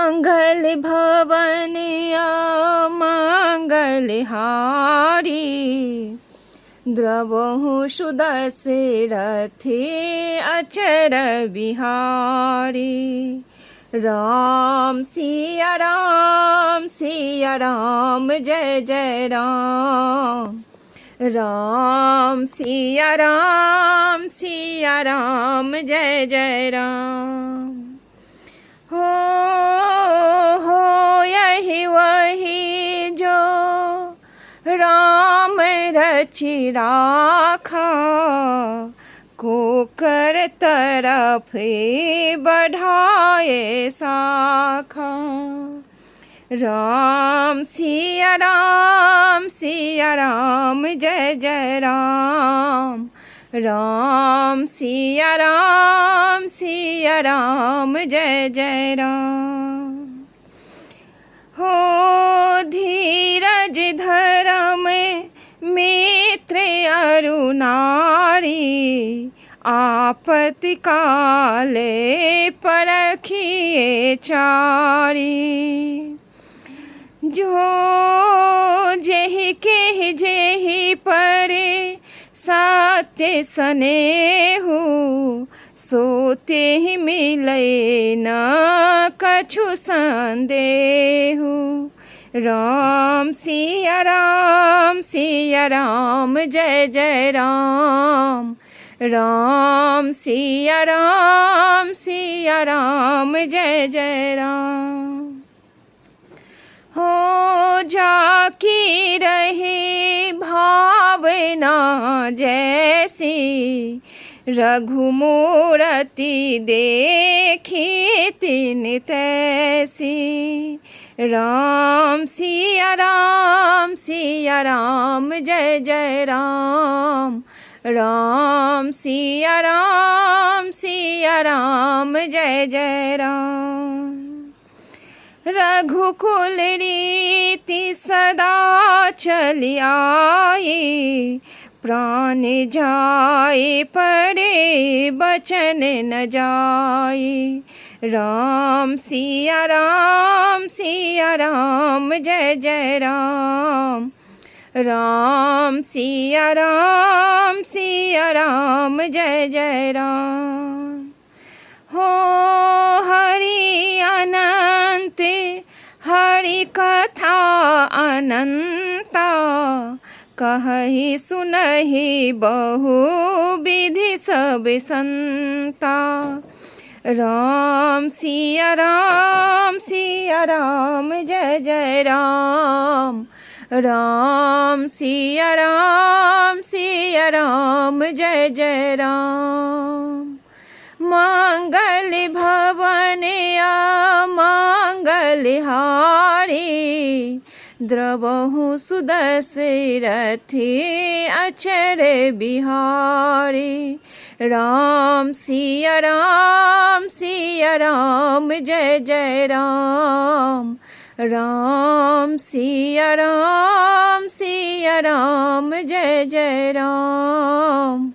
मंगल भवन मंगलहारी, द्रवहु सुदशरथी अचर बिहारी। राम सिया राम जय जय राम। राम सिया राम जय जय राम। हो यही वही जो राम रचि राखा, कोकर तरफ बढ़ाए शाखा। राम सिया राम जय जय राम। राम सिया राम जय जय राम। हो धीरज धर्म मित्र अरु नारी, आपत्ति काले परखिए चारी। जो जेहि के जेहि परे सत्य स्नेहु, सोते ही मिले न कछु संदेहु। राम सिया राम जय जय राम। राम सिया राम जय जय राम। हो जाकी रही भावना जैसी, रघुमूरति देखी तिन तैसी। राम सिया राम जय जय राम। राम सिया राम जय जय राम। रघुकुल रीति सदा चली आई, प्राण जाए परे बचन न जाए। राम सिया राम जय जय राम। राम सिया राम जय जय राम। हो हरि अनंत हरि कथा अनंता, कहहि सुनहि बहु विधि सब संता। राम सिया राम जय जय राम। राम सिया राम जय जय राम। मंगल भवन मंगलहारी, द्रवहु सुदशरथी अचर बिहारी। राम सिया राम जय जय राम। राम सिया राम जय जय राम।